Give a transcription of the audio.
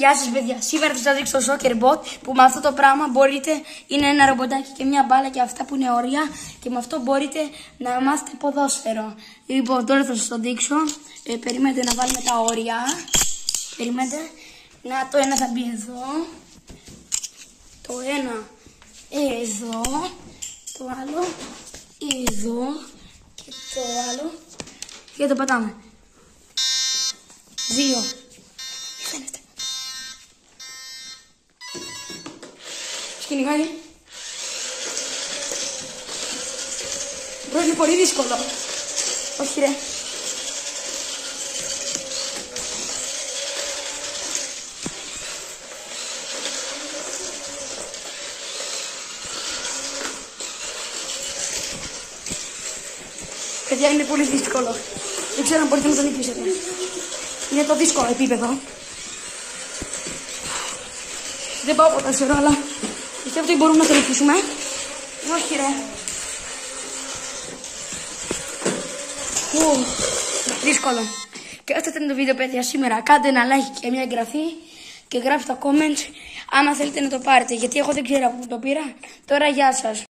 Γεια σας παιδιά, σήμερα θα σας δείξω το Soccer Bot που με αυτό το πράγμα μπορείτε, είναι ένα ρομποτάκι και μια μπάλα και αυτά που είναι όρια και με αυτό μπορείτε να μάθετε ποδόσφαιρο. Λοιπόν, τώρα θα σας το δείξω, περιμένετε να βάλουμε τα όρια, περιμένετε, να το ένα θα μπει εδώ, το ένα εδώ, το άλλο εδώ και το άλλο και το πατάμε. 2. Φαίνεται. Κυνηγάει. Μπρο, είναι πολύ δύσκολο. Όχι ρε. Παιδιά, είναι πολύ δύσκολο. Δεν ξέρω αν μπορείτε να το νικήσετε. Είναι το δύσκολο επίπεδο. Δεν πάω ποδόσφαιρο, αλλά πιστεύω ότι μπορούμε να το νικήσουμε. Όχι ρε. Δύσκολο. Και αυτό ήταν το βίντεο παιδιά σήμερα. Κάντε ένα like και μια εγγραφή και γράψτε τα comments άμα θέλετε να το πάρετε. Γιατί εγώ δεν ξέρω από πού το πήρα. Τώρα γεια σας.